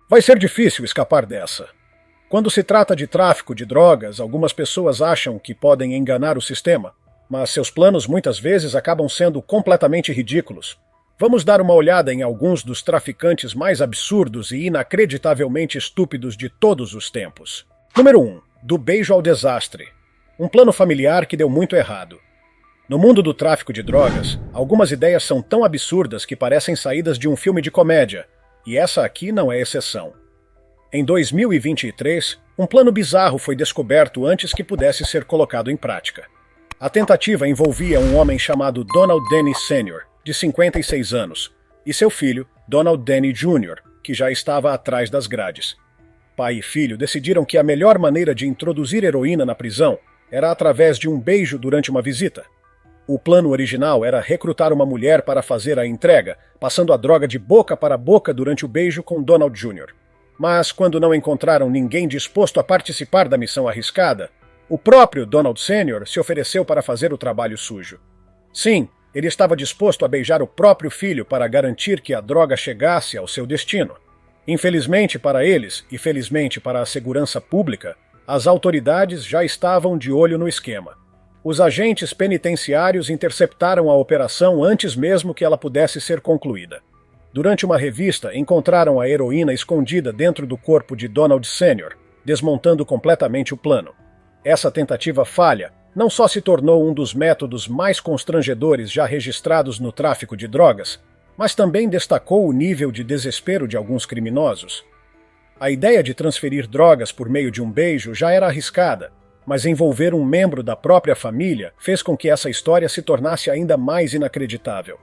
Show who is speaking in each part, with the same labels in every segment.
Speaker 1: Vai ser difícil escapar dessa. Quando se trata de tráfico de drogas, algumas pessoas acham que podem enganar o sistema, mas seus planos muitas vezes acabam sendo completamente ridículos. Vamos dar uma olhada em alguns dos traficantes mais absurdos e inacreditavelmente estúpidos de todos os tempos. Número 1. Do beijo ao desastre. Um plano familiar que deu muito errado. No mundo do tráfico de drogas, algumas ideias são tão absurdas que parecem saídas de um filme de comédia, e essa aqui não é exceção. Em 2023, um plano bizarro foi descoberto antes que pudesse ser colocado em prática. A tentativa envolvia um homem chamado Donald Denny Sr., de 56 anos, e seu filho, Donald Denny Jr., que já estava atrás das grades. Pai e filho decidiram que a melhor maneira de introduzir heroína na prisão era através de um beijo durante uma visita. O plano original era recrutar uma mulher para fazer a entrega, passando a droga de boca para boca durante o beijo com Donald Jr. Mas, quando não encontraram ninguém disposto a participar da missão arriscada, o próprio Donald Sr. se ofereceu para fazer o trabalho sujo. Sim, ele estava disposto a beijar o próprio filho para garantir que a droga chegasse ao seu destino. Infelizmente para eles, e felizmente para a segurança pública, as autoridades já estavam de olho no esquema. Os agentes penitenciários interceptaram a operação antes mesmo que ela pudesse ser concluída. Durante uma revista, encontraram a heroína escondida dentro do corpo de Donald Sr., desmontando completamente o plano. Essa tentativa falha não só se tornou um dos métodos mais constrangedores já registrados no tráfico de drogas, mas também destacou o nível de desespero de alguns criminosos. A ideia de transferir drogas por meio de um beijo já era arriscada, mas envolver um membro da própria família fez com que essa história se tornasse ainda mais inacreditável.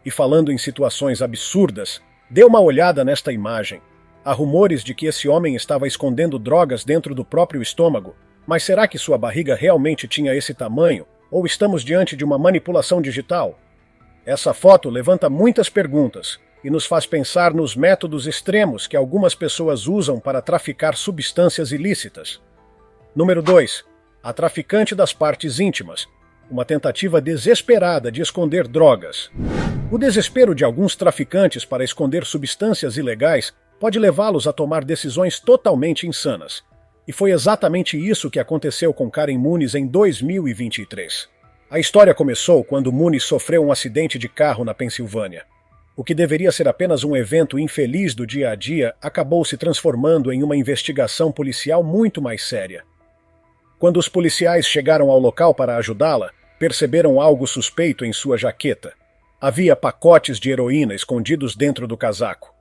Speaker 1: E falando em situações absurdas, dê uma olhada nesta imagem. Há rumores de que esse homem estava escondendo drogas dentro do próprio estômago, mas será que sua barriga realmente tinha esse tamanho, ou estamos diante de uma manipulação digital? Essa foto levanta muitas perguntas e nos faz pensar nos métodos extremos que algumas pessoas usam para traficar substâncias ilícitas. Número 2. A traficante das partes íntimas. Uma tentativa desesperada de esconder drogas. O desespero de alguns traficantes para esconder substâncias ilegais pode levá-los a tomar decisões totalmente insanas. E foi exatamente isso que aconteceu com Karen Muniz em 2023. A história começou quando Muniz sofreu um acidente de carro na Pensilvânia. O que deveria ser apenas um evento infeliz do dia a dia acabou se transformando em uma investigação policial muito mais séria. Quando os policiais chegaram ao local para ajudá-la, perceberam algo suspeito em sua jaqueta. Havia pacotes de heroína escondidos dentro do casaco.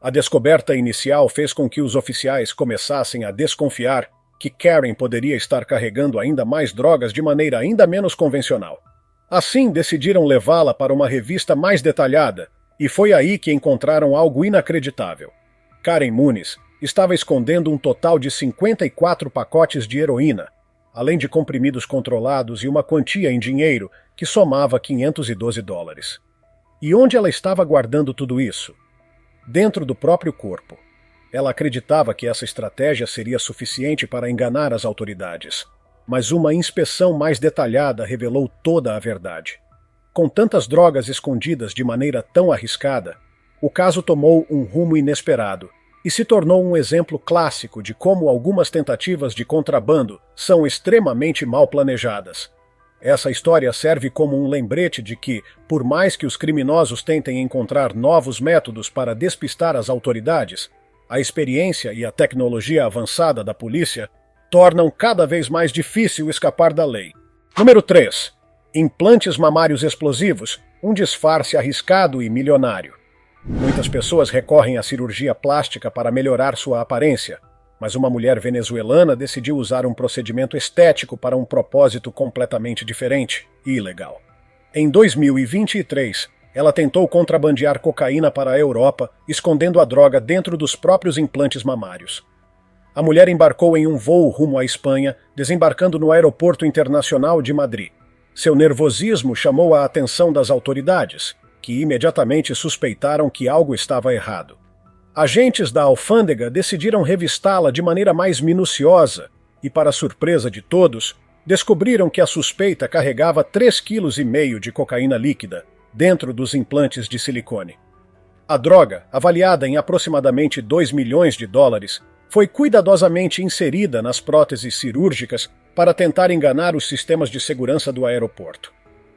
Speaker 1: A descoberta inicial fez com que os oficiais começassem a desconfiar que Karen poderia estar carregando ainda mais drogas de maneira ainda menos convencional. Assim, decidiram levá-la para uma revista mais detalhada, e foi aí que encontraram algo inacreditável. Karen Muniz estava escondendo um total de 54 pacotes de heroína, além de comprimidos controlados e uma quantia em dinheiro que somava $512. E onde ela estava guardando tudo isso? Dentro do próprio corpo. Ela acreditava que essa estratégia seria suficiente para enganar as autoridades, mas uma inspeção mais detalhada revelou toda a verdade. Com tantas drogas escondidas de maneira tão arriscada, o caso tomou um rumo inesperado e se tornou um exemplo clássico de como algumas tentativas de contrabando são extremamente mal planejadas. Essa história serve como um lembrete de que, por mais que os criminosos tentem encontrar novos métodos para despistar as autoridades, a experiência e a tecnologia avançada da polícia tornam cada vez mais difícil escapar da lei. Número 3. Implantes mamários explosivos, um disfarce arriscado e milionário. Muitas pessoas recorrem à cirurgia plástica para melhorar sua aparência, mas uma mulher venezuelana decidiu usar um procedimento estético para um propósito completamente diferente e ilegal. Em 2023, ela tentou contrabandear cocaína para a Europa, escondendo a droga dentro dos próprios implantes mamários. A mulher embarcou em um voo rumo à Espanha, desembarcando no Aeroporto Internacional de Madrid. Seu nervosismo chamou a atenção das autoridades, que imediatamente suspeitaram que algo estava errado. Agentes da alfândega decidiram revistá-la de maneira mais minuciosa e, para surpresa de todos, descobriram que a suspeita carregava 3,5 kg de cocaína líquida dentro dos implantes de silicone. A droga, avaliada em aproximadamente 2 milhões de dólares, foi cuidadosamente inserida nas próteses cirúrgicas para tentar enganar os sistemas de segurança do aeroporto.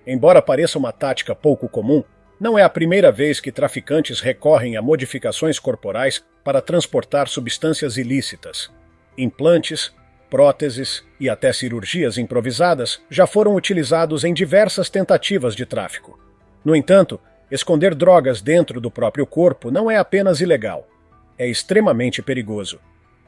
Speaker 1: Embora pareça uma tática pouco comum, não é a primeira vez que traficantes recorrem a modificações corporais para transportar substâncias ilícitas. Implantes, próteses e até cirurgias improvisadas já foram utilizados em diversas tentativas de tráfico. No entanto, esconder drogas dentro do próprio corpo não é apenas ilegal, é extremamente perigoso.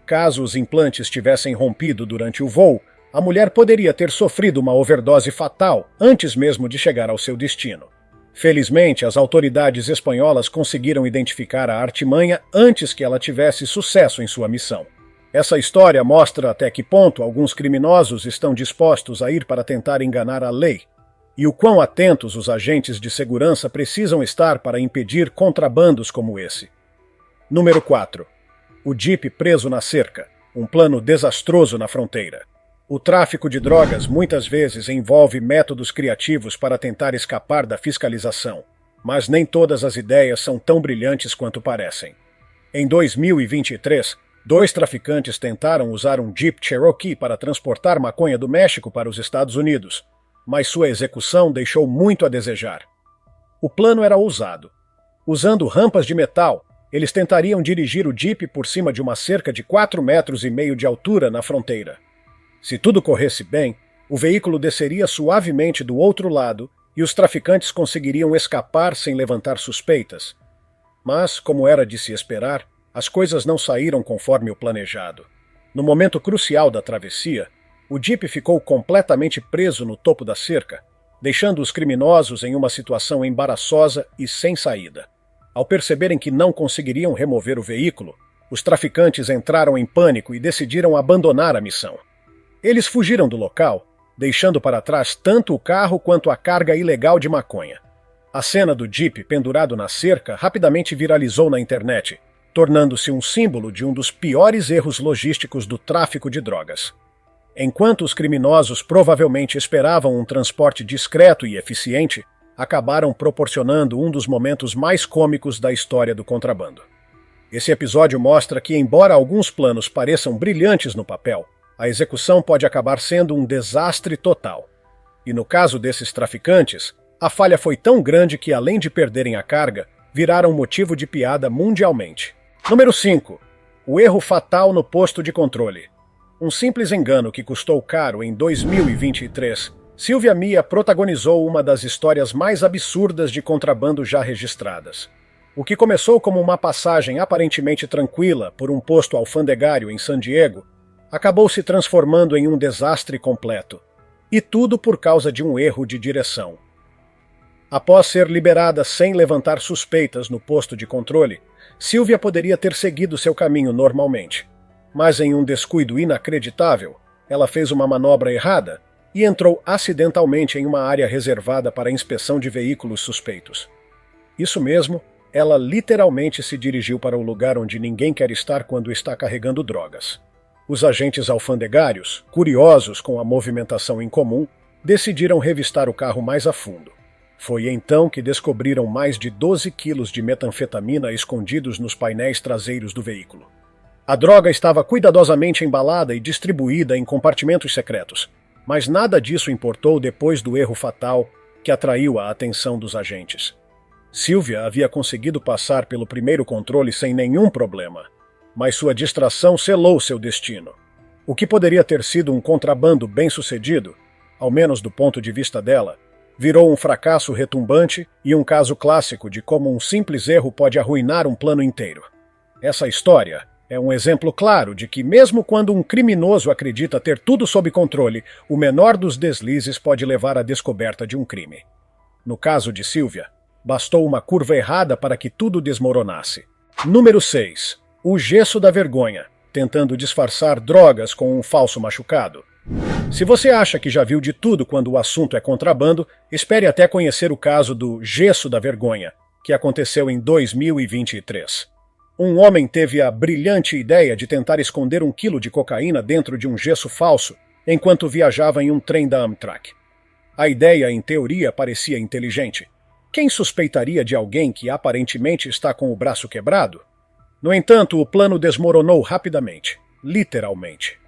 Speaker 1: Caso os implantes tivessem rompido durante o voo, a mulher poderia ter sofrido uma overdose fatal antes mesmo de chegar ao seu destino. Felizmente, as autoridades espanholas conseguiram identificar a artimanha antes que ela tivesse sucesso em sua missão. Essa história mostra até que ponto alguns criminosos estão dispostos a ir para tentar enganar a lei, e o quão atentos os agentes de segurança precisam estar para impedir contrabandos como esse. Número 4. O Jeep preso na cerca, um plano desastroso na fronteira. O tráfico de drogas muitas vezes envolve métodos criativos para tentar escapar da fiscalização, mas nem todas as ideias são tão brilhantes quanto parecem. Em 2023, 2 traficantes tentaram usar um Jeep Cherokee para transportar maconha do México para os Estados Unidos, mas sua execução deixou muito a desejar. O plano era ousado. Usando rampas de metal, eles tentariam dirigir o Jeep por cima de uma cerca de 4,5 metros de altura na fronteira. Se tudo corresse bem, o veículo desceria suavemente do outro lado e os traficantes conseguiriam escapar sem levantar suspeitas. Mas, como era de se esperar, as coisas não saíram conforme o planejado. No momento crucial da travessia, o Jeep ficou completamente preso no topo da cerca, deixando os criminosos em uma situação embaraçosa e sem saída. Ao perceberem que não conseguiriam remover o veículo, os traficantes entraram em pânico e decidiram abandonar a missão. Eles fugiram do local, deixando para trás tanto o carro quanto a carga ilegal de maconha. A cena do Jeep pendurado na cerca rapidamente viralizou na internet, tornando-se um símbolo de um dos piores erros logísticos do tráfico de drogas. Enquanto os criminosos provavelmente esperavam um transporte discreto e eficiente, acabaram proporcionando um dos momentos mais cômicos da história do contrabando. Esse episódio mostra que, embora alguns planos pareçam brilhantes no papel, a execução pode acabar sendo um desastre total. E no caso desses traficantes, a falha foi tão grande que, além de perderem a carga, viraram motivo de piada mundialmente. Número 5. O erro fatal no posto de controle. Um simples engano que custou caro em 2023, Sylvia Mia protagonizou uma das histórias mais absurdas de contrabando já registradas. O que começou como uma passagem aparentemente tranquila por um posto alfandegário em San Diego, acabou se transformando em um desastre completo. E tudo por causa de um erro de direção. Após ser liberada sem levantar suspeitas no posto de controle, Sylvia poderia ter seguido seu caminho normalmente. Mas em um descuido inacreditável, ela fez uma manobra errada e entrou acidentalmente em uma área reservada para inspeção de veículos suspeitos. Isso mesmo, ela literalmente se dirigiu para o lugar onde ninguém quer estar quando está carregando drogas. Os agentes alfandegários, curiosos com a movimentação incomum, decidiram revistar o carro mais a fundo. Foi então que descobriram mais de 12 quilos de metanfetamina escondidos nos painéis traseiros do veículo. A droga estava cuidadosamente embalada e distribuída em compartimentos secretos, mas nada disso importou depois do erro fatal que atraiu a atenção dos agentes. Sylvia havia conseguido passar pelo primeiro controle sem nenhum problema, mas sua distração selou seu destino. O que poderia ter sido um contrabando bem-sucedido, ao menos do ponto de vista dela, virou um fracasso retumbante e um caso clássico de como um simples erro pode arruinar um plano inteiro. Essa história é um exemplo claro de que, mesmo quando um criminoso acredita ter tudo sob controle, o menor dos deslizes pode levar à descoberta de um crime. No caso de Sylvia, bastou uma curva errada para que tudo desmoronasse. Número 6. O gesso da vergonha, tentando disfarçar drogas com um falso machucado. Se você acha que já viu de tudo quando o assunto é contrabando, espere até conhecer o caso do gesso da vergonha, que aconteceu em 2023. Um homem teve a brilhante ideia de tentar esconder 1 quilo de cocaína dentro de um gesso falso, enquanto viajava em um trem da Amtrak. A ideia, em teoria, parecia inteligente. Quem suspeitaria de alguém que aparentemente está com o braço quebrado? No entanto, o plano desmoronou rapidamente, literalmente.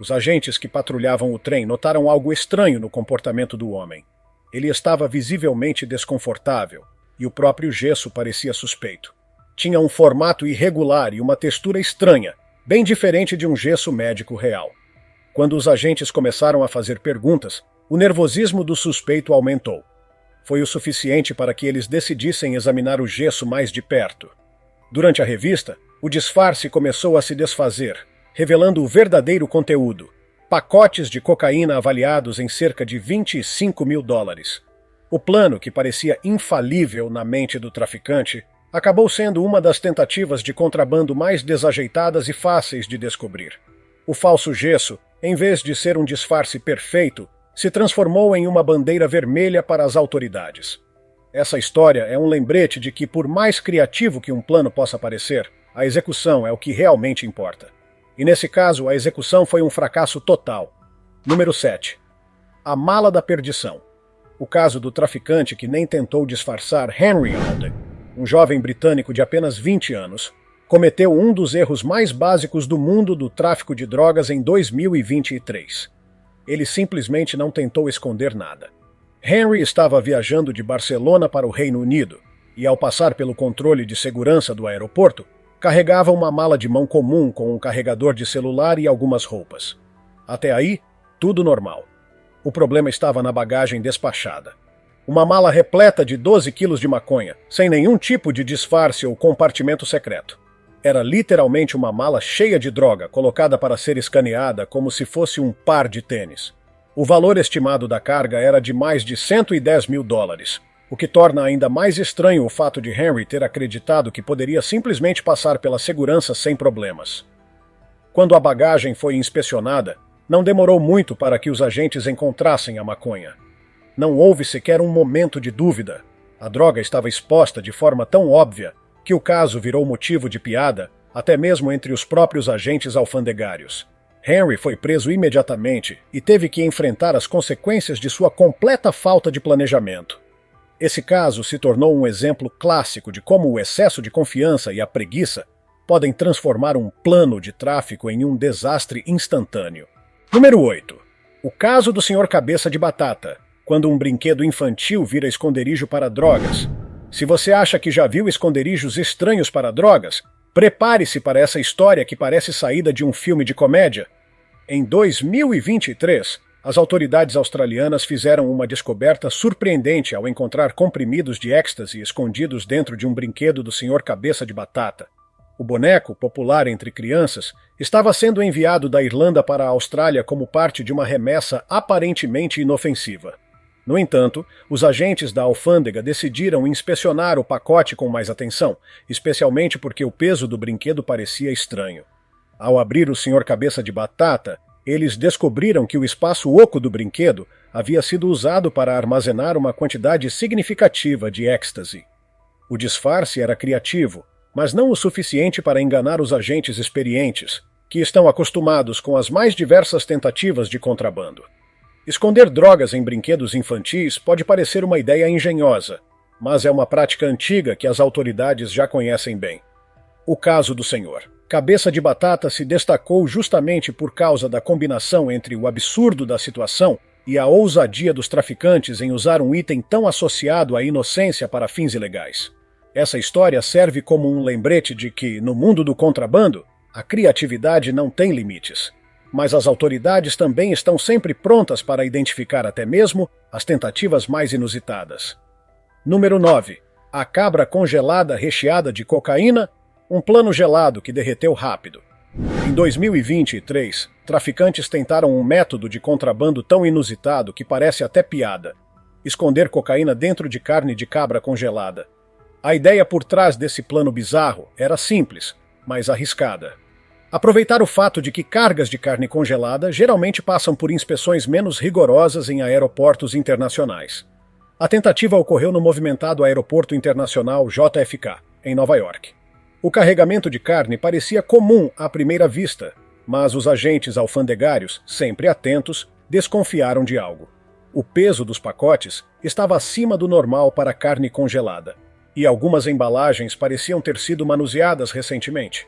Speaker 1: Os agentes que patrulhavam o trem notaram algo estranho no comportamento do homem. Ele estava visivelmente desconfortável, e o próprio gesso parecia suspeito. Tinha um formato irregular e uma textura estranha, bem diferente de um gesso médico real. Quando os agentes começaram a fazer perguntas, o nervosismo do suspeito aumentou. Foi o suficiente para que eles decidissem examinar o gesso mais de perto. Durante a revista, o disfarce começou a se desfazer, revelando o verdadeiro conteúdo: pacotes de cocaína avaliados em cerca de $25 mil. O plano, que parecia infalível na mente do traficante, acabou sendo uma das tentativas de contrabando mais desajeitadas e fáceis de descobrir. O falso gesso, em vez de ser um disfarce perfeito, se transformou em uma bandeira vermelha para as autoridades. Essa história é um lembrete de que, por mais criativo que um plano possa parecer, a execução é o que realmente importa. E nesse caso, a execução foi um fracasso total. Número 7. A mala da perdição. O caso do traficante que nem tentou disfarçar Henry Alden, um jovem britânico de apenas 20 anos, cometeu um dos erros mais básicos do mundo do tráfico de drogas em 2023. Ele simplesmente não tentou esconder nada. Henry estava viajando de Barcelona para o Reino Unido e, ao passar pelo controle de segurança do aeroporto, carregava uma mala de mão comum com um carregador de celular e algumas roupas. Até aí, tudo normal. O problema estava na bagagem despachada. Uma mala repleta de 12 quilos de maconha, sem nenhum tipo de disfarce ou compartimento secreto. Era literalmente uma mala cheia de droga, colocada para ser escaneada como se fosse um par de tênis. O valor estimado da carga era de mais de $110 mil, o que torna ainda mais estranho o fato de Henry ter acreditado que poderia simplesmente passar pela segurança sem problemas. Quando a bagagem foi inspecionada, não demorou muito para que os agentes encontrassem a maconha. Não houve sequer um momento de dúvida. A droga estava exposta de forma tão óbvia que o caso virou motivo de piada, até mesmo entre os próprios agentes alfandegários. Henry foi preso imediatamente e teve que enfrentar as consequências de sua completa falta de planejamento. Esse caso se tornou um exemplo clássico de como o excesso de confiança e a preguiça podem transformar um plano de tráfico em um desastre instantâneo. Número 8. O caso do Sr. Cabeça de Batata, quando um brinquedo infantil vira esconderijo para drogas. Se você acha que já viu esconderijos estranhos para drogas, prepare-se para essa história que parece saída de um filme de comédia. Em 2023, as autoridades australianas fizeram uma descoberta surpreendente ao encontrar comprimidos de êxtase escondidos dentro de um brinquedo do Sr. Cabeça de Batata. O boneco, popular entre crianças, estava sendo enviado da Irlanda para a Austrália como parte de uma remessa aparentemente inofensiva. No entanto, os agentes da alfândega decidiram inspecionar o pacote com mais atenção, especialmente porque o peso do brinquedo parecia estranho. Ao abrir o Sr. Cabeça de Batata, eles descobriram que o espaço oco do brinquedo havia sido usado para armazenar uma quantidade significativa de êxtase. O disfarce era criativo, mas não o suficiente para enganar os agentes experientes, que estão acostumados com as mais diversas tentativas de contrabando. Esconder drogas em brinquedos infantis pode parecer uma ideia engenhosa, mas é uma prática antiga que as autoridades já conhecem bem. O caso do Sr. Cabeça de Batata se destacou justamente por causa da combinação entre o absurdo da situação e a ousadia dos traficantes em usar um item tão associado à inocência para fins ilegais. Essa história serve como um lembrete de que, no mundo do contrabando, a criatividade não tem limites. Mas as autoridades também estão sempre prontas para identificar até mesmo as tentativas mais inusitadas. Número 9. A cabra congelada recheada de cocaína, um plano gelado que derreteu rápido. Em 2023, traficantes tentaram um método de contrabando tão inusitado que parece até piada: esconder cocaína dentro de carne de cabra congelada. A ideia por trás desse plano bizarro era simples, mas arriscada. Aproveitar o fato de que cargas de carne congelada geralmente passam por inspeções menos rigorosas em aeroportos internacionais. A tentativa ocorreu no movimentado Aeroporto Internacional JFK, em Nova York. O carregamento de carne parecia comum à primeira vista, mas os agentes alfandegários, sempre atentos, desconfiaram de algo. O peso dos pacotes estava acima do normal para carne congelada, e algumas embalagens pareciam ter sido manuseadas recentemente.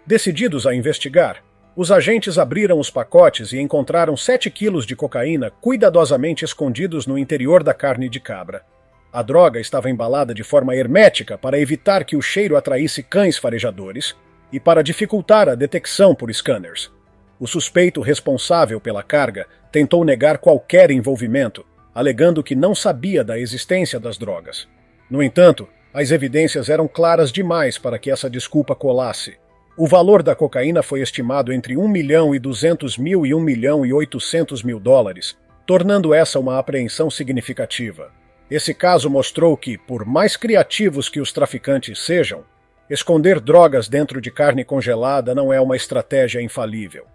Speaker 1: Decididos a investigar, os agentes abriram os pacotes e encontraram 7 quilos de cocaína cuidadosamente escondidos no interior da carne de cabra. A droga estava embalada de forma hermética para evitar que o cheiro atraísse cães farejadores e para dificultar a detecção por scanners. O suspeito responsável pela carga tentou negar qualquer envolvimento, alegando que não sabia da existência das drogas. No entanto, as evidências eram claras demais para que essa desculpa colasse. O valor da cocaína foi estimado entre US$ 1.200.000 e US$ 1.800.000, tornando essa uma apreensão significativa. Esse caso mostrou que, por mais criativos que os traficantes sejam, esconder drogas dentro de carne congelada não é uma estratégia infalível.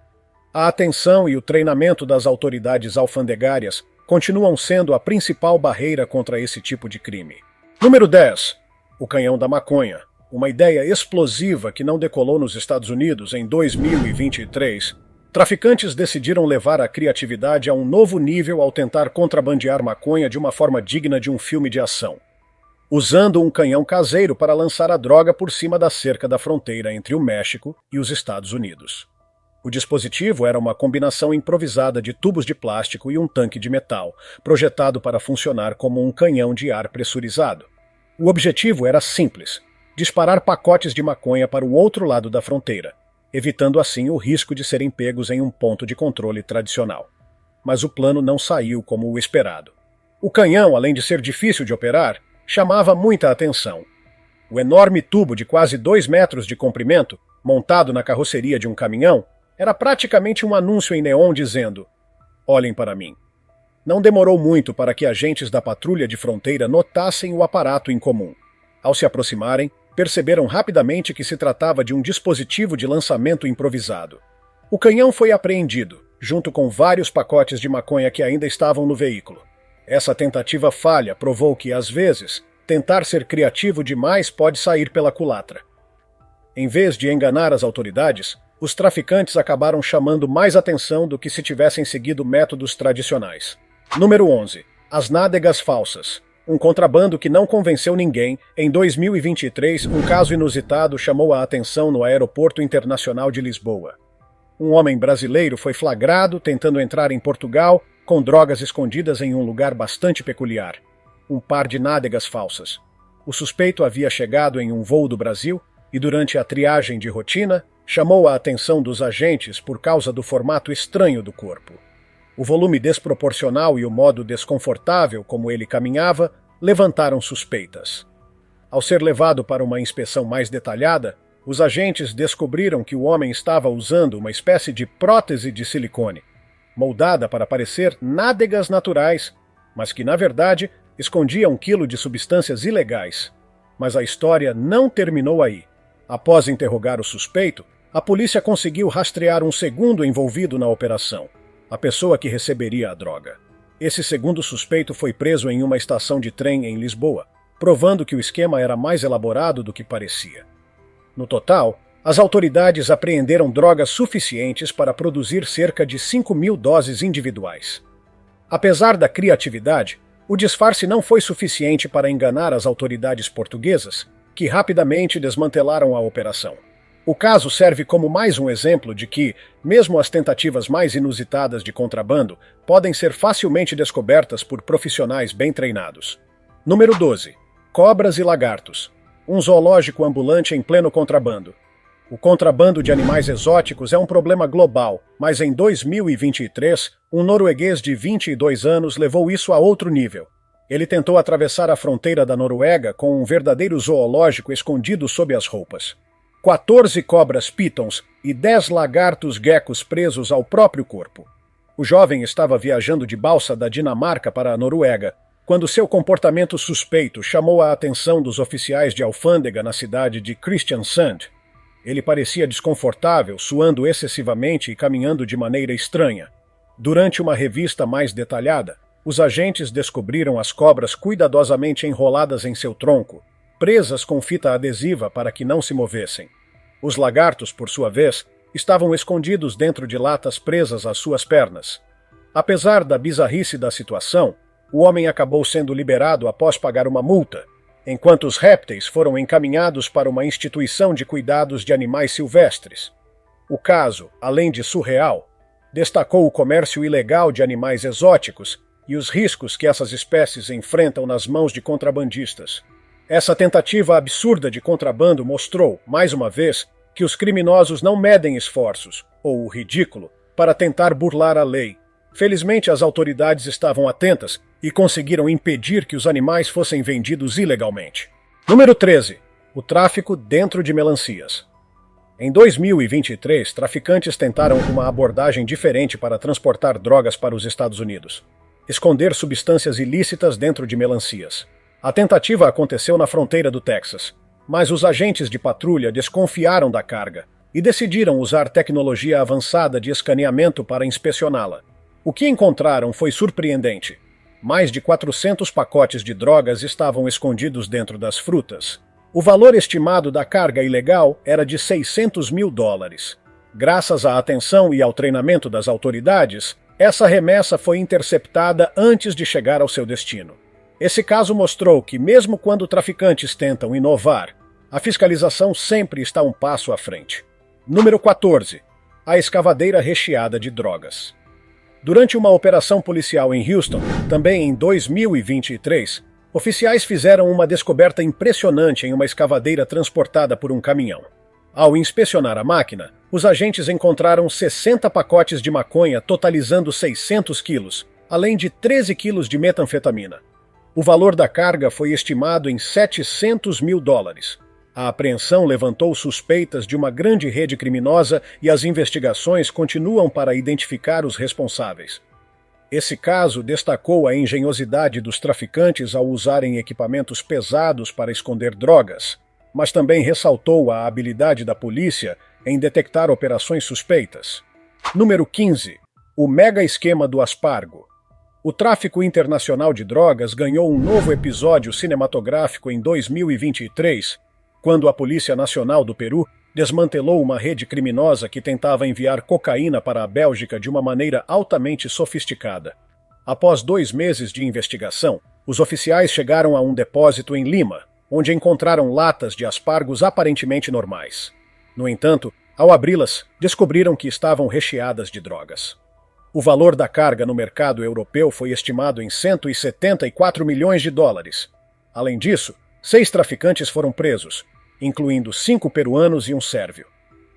Speaker 1: A atenção e o treinamento das autoridades alfandegárias continuam sendo a principal barreira contra esse tipo de crime. Número 10. O canhão da maconha. Uma ideia explosiva que não decolou nos Estados Unidos em 2023. Traficantes decidiram levar a criatividade a um novo nível ao tentar contrabandear maconha de uma forma digna de um filme de ação, usando um canhão caseiro para lançar a droga por cima da cerca da fronteira entre o México e os Estados Unidos. O dispositivo era uma combinação improvisada de tubos de plástico e um tanque de metal, projetado para funcionar como um canhão de ar pressurizado. O objetivo era simples: disparar pacotes de maconha para o outro lado da fronteira, evitando assim o risco de serem pegos em um ponto de controle tradicional. Mas o plano não saiu como o esperado. O canhão, além de ser difícil de operar, chamava muita atenção. O enorme tubo de quase 2 metros de comprimento, montado na carroceria de um caminhão, era praticamente um anúncio em neon dizendo: "Olhem para mim." Não demorou muito para que agentes da patrulha de fronteira notassem o aparato incomum. Ao se aproximarem, perceberam rapidamente que se tratava de um dispositivo de lançamento improvisado. O canhão foi apreendido, junto com vários pacotes de maconha que ainda estavam no veículo. Essa tentativa falha provou que, às vezes, tentar ser criativo demais pode sair pela culatra. Em vez de enganar as autoridades, os traficantes acabaram chamando mais atenção do que se tivessem seguido métodos tradicionais. Número 11. As nádegas falsas. Um contrabando que não convenceu ninguém. Em 2023, um caso inusitado chamou a atenção no Aeroporto Internacional de Lisboa. Um homem brasileiro foi flagrado tentando entrar em Portugal com drogas escondidas em um lugar bastante peculiar. Um par de nádegas falsas. O suspeito havia chegado em um voo do Brasil e, durante a triagem de rotina, chamou a atenção dos agentes por causa do formato estranho do corpo. O volume desproporcional e o modo desconfortável como ele caminhava levantaram suspeitas. Ao ser levado para uma inspeção mais detalhada, os agentes descobriram que o homem estava usando uma espécie de prótese de silicone, moldada para parecer nádegas naturais, mas que, na verdade, escondia 1 quilo de substâncias ilegais. Mas a história não terminou aí. Após interrogar o suspeito, a polícia conseguiu rastrear um segundo envolvido na operação, a pessoa que receberia a droga. Esse segundo suspeito foi preso em uma estação de trem em Lisboa, provando que o esquema era mais elaborado do que parecia. No total, as autoridades apreenderam drogas suficientes para produzir cerca de 5.000 doses individuais. Apesar da criatividade, o disfarce não foi suficiente para enganar as autoridades portuguesas, que rapidamente desmantelaram a operação. O caso serve como mais um exemplo de que, mesmo as tentativas mais inusitadas de contrabando podem ser facilmente descobertas por profissionais bem treinados. Número 12. Cobras e lagartos. Um zoológico ambulante em pleno contrabando. O contrabando de animais exóticos é um problema global, mas em 2023, um norueguês de 22 anos levou isso a outro nível. Ele tentou atravessar a fronteira da Noruega com um verdadeiro zoológico escondido sob as roupas. 14 cobras pitons e 10 lagartos geckos presos ao próprio corpo. O jovem estava viajando de balsa da Dinamarca para a Noruega, quando seu comportamento suspeito chamou a atenção dos oficiais de alfândega na cidade de Kristiansand. Ele parecia desconfortável, suando excessivamente e caminhando de maneira estranha. Durante uma revista mais detalhada, os agentes descobriram as cobras cuidadosamente enroladas em seu tronco, presas com fita adesiva para que não se movessem. Os lagartos, por sua vez, estavam escondidos dentro de latas presas às suas pernas. Apesar da bizarrice da situação, o homem acabou sendo liberado após pagar uma multa, enquanto os répteis foram encaminhados para uma instituição de cuidados de animais silvestres. O caso, além de surreal, destacou o comércio ilegal de animais exóticos e os riscos que essas espécies enfrentam nas mãos de contrabandistas. Essa tentativa absurda de contrabando mostrou, mais uma vez, que os criminosos não medem esforços, ou o ridículo, para tentar burlar a lei. Felizmente, as autoridades estavam atentas e conseguiram impedir que os animais fossem vendidos ilegalmente. Número 13. O tráfico dentro de melancias. Em 2023, traficantes tentaram uma abordagem diferente para transportar drogas para os Estados Unidos: esconder substâncias ilícitas dentro de melancias. A tentativa aconteceu na fronteira do Texas, mas os agentes de patrulha desconfiaram da carga e decidiram usar tecnologia avançada de escaneamento para inspecioná-la. O que encontraram foi surpreendente. Mais de 400 pacotes de drogas estavam escondidos dentro das frutas. O valor estimado da carga ilegal era de $600 mil. Graças à atenção e ao treinamento das autoridades, essa remessa foi interceptada antes de chegar ao seu destino. Esse caso mostrou que, mesmo quando traficantes tentam inovar, a fiscalização sempre está um passo à frente. Número 14. A escavadeira recheada de drogas. Durante uma operação policial em Houston, também em 2023, oficiais fizeram uma descoberta impressionante em uma escavadeira transportada por um caminhão. Ao inspecionar a máquina, os agentes encontraram 60 pacotes de maconha totalizando 600 quilos, além de 13 quilos de metanfetamina. O valor da carga foi estimado em $700 mil. A apreensão levantou suspeitas de uma grande rede criminosa e as investigações continuam para identificar os responsáveis. Esse caso destacou a engenhosidade dos traficantes ao usarem equipamentos pesados para esconder drogas, mas também ressaltou a habilidade da polícia em detectar operações suspeitas. Número 15. O mega esquema do aspargo. O tráfico internacional de drogas ganhou um novo episódio cinematográfico em 2023, quando a Polícia Nacional do Peru desmantelou uma rede criminosa que tentava enviar cocaína para a Bélgica de uma maneira altamente sofisticada. Após 2 meses de investigação, os oficiais chegaram a um depósito em Lima, onde encontraram latas de aspargos aparentemente normais. No entanto, ao abri-las, descobriram que estavam recheadas de drogas. O valor da carga no mercado europeu foi estimado em $174 milhões. Além disso, 6 traficantes foram presos, incluindo 5 peruanos e um sérvio.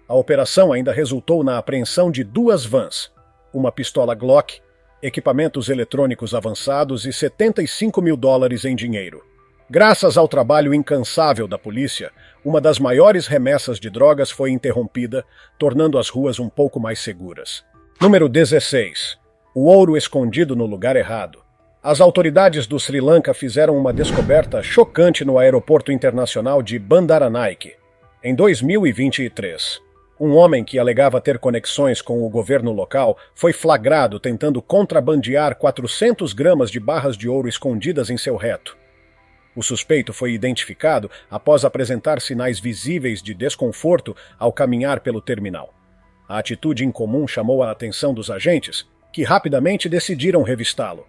Speaker 1: A operação ainda resultou na apreensão de 2 vans, uma pistola Glock, equipamentos eletrônicos avançados e $75 mil em dinheiro. Graças ao trabalho incansável da polícia, uma das maiores remessas de drogas foi interrompida, tornando as ruas um pouco mais seguras. Número 16. O ouro escondido no lugar errado. As autoridades do Sri Lanka fizeram uma descoberta chocante no aeroporto internacional de Bandaranaike. Em 2023, um homem que alegava ter conexões com o governo local foi flagrado tentando contrabandear 400 gramas de barras de ouro escondidas em seu reto. O suspeito foi identificado após apresentar sinais visíveis de desconforto ao caminhar pelo terminal. A atitude incomum chamou a atenção dos agentes, que rapidamente decidiram revistá-lo.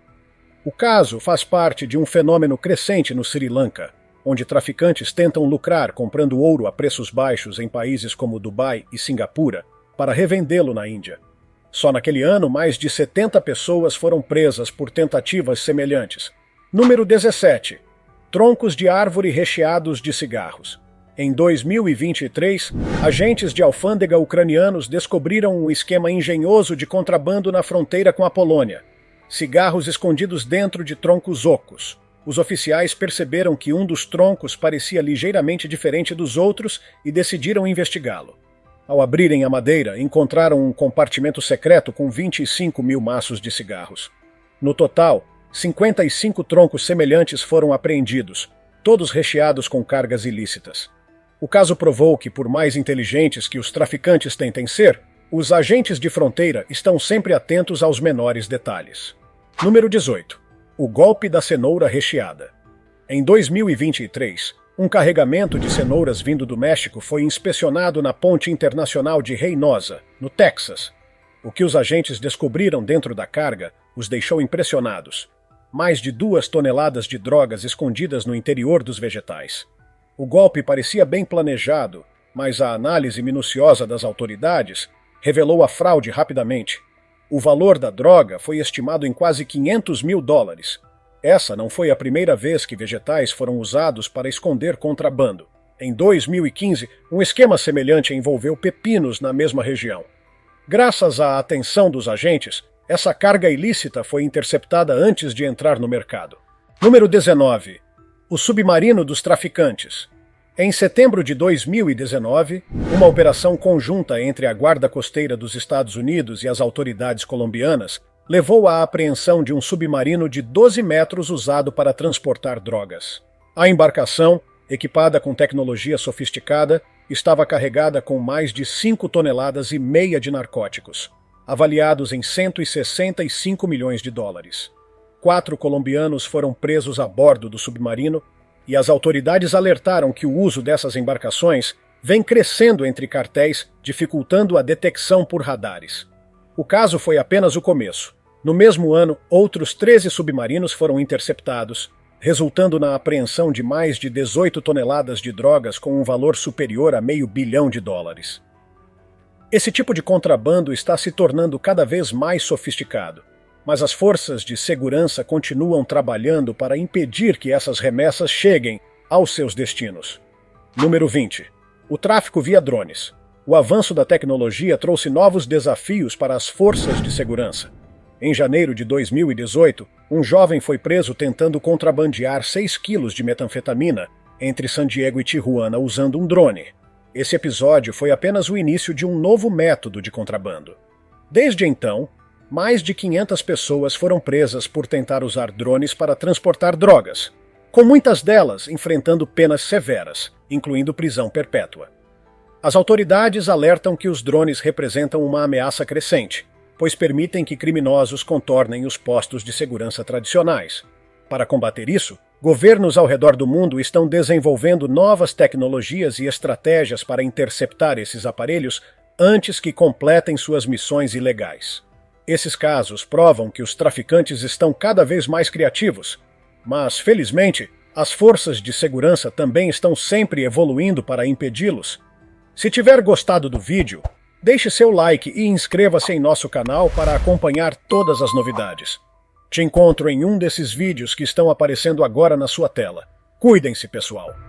Speaker 1: O caso faz parte de um fenômeno crescente no Sri Lanka, onde traficantes tentam lucrar comprando ouro a preços baixos em países como Dubai e Singapura para revendê-lo na Índia. Só naquele ano, mais de 70 pessoas foram presas por tentativas semelhantes. Número 17. Troncos de árvore recheados de cigarros. Em 2023, agentes de alfândega ucranianos descobriram um esquema engenhoso de contrabando na fronteira com a Polônia. Cigarros escondidos dentro de troncos ocos. Os oficiais perceberam que um dos troncos parecia ligeiramente diferente dos outros e decidiram investigá-lo. Ao abrirem a madeira, encontraram um compartimento secreto com 25 mil maços de cigarros. No total, 55 troncos semelhantes foram apreendidos, todos recheados com cargas ilícitas. O caso provou que, por mais inteligentes que os traficantes tentem ser, os agentes de fronteira estão sempre atentos aos menores detalhes. Número 18. O golpe da cenoura recheada. Em 2023, um carregamento de cenouras vindo do México foi inspecionado na Ponte Internacional de Reynosa, no Texas. O que os agentes descobriram dentro da carga os deixou impressionados. Mais de 2 toneladas de drogas escondidas no interior dos vegetais. O golpe parecia bem planejado, mas a análise minuciosa das autoridades revelou a fraude rapidamente. O valor da droga foi estimado em quase $500 mil. Essa não foi a primeira vez que vegetais foram usados para esconder contrabando. Em 2015, um esquema semelhante envolveu pepinos na mesma região. Graças à atenção dos agentes, essa carga ilícita foi interceptada antes de entrar no mercado. Número 19. O submarino dos traficantes. Em setembro de 2019, uma operação conjunta entre a Guarda Costeira dos Estados Unidos e as autoridades colombianas levou à apreensão de um submarino de 12 metros usado para transportar drogas. A embarcação, equipada com tecnologia sofisticada, estava carregada com mais de 5,5 toneladas de narcóticos, avaliados em $165 milhões. 4 colombianos foram presos a bordo do submarino e as autoridades alertaram que o uso dessas embarcações vem crescendo entre cartéis, dificultando a detecção por radares. O caso foi apenas o começo. No mesmo ano, outros 13 submarinos foram interceptados, resultando na apreensão de mais de 18 toneladas de drogas com um valor superior a $500 milhão. Esse tipo de contrabando está se tornando cada vez mais sofisticado, mas as forças de segurança continuam trabalhando para impedir que essas remessas cheguem aos seus destinos. Número 20. O tráfico via drones. O avanço da tecnologia trouxe novos desafios para as forças de segurança. Em janeiro de 2018, um jovem foi preso tentando contrabandear 6 quilos de metanfetamina entre San Diego e Tijuana usando um drone. Esse episódio foi apenas o início de um novo método de contrabando. Desde então, mais de 500 pessoas foram presas por tentar usar drones para transportar drogas, com muitas delas enfrentando penas severas, incluindo prisão perpétua. As autoridades alertam que os drones representam uma ameaça crescente, pois permitem que criminosos contornem os postos de segurança tradicionais. Para combater isso, governos ao redor do mundo estão desenvolvendo novas tecnologias e estratégias para interceptar esses aparelhos antes que completem suas missões ilegais. Esses casos provam que os traficantes estão cada vez mais criativos, mas, felizmente, as forças de segurança também estão sempre evoluindo para impedi-los. Se tiver gostado do vídeo, deixe seu like e inscreva-se em nosso canal para acompanhar todas as novidades. Te encontro em um desses vídeos que estão aparecendo agora na sua tela. Cuidem-se, pessoal!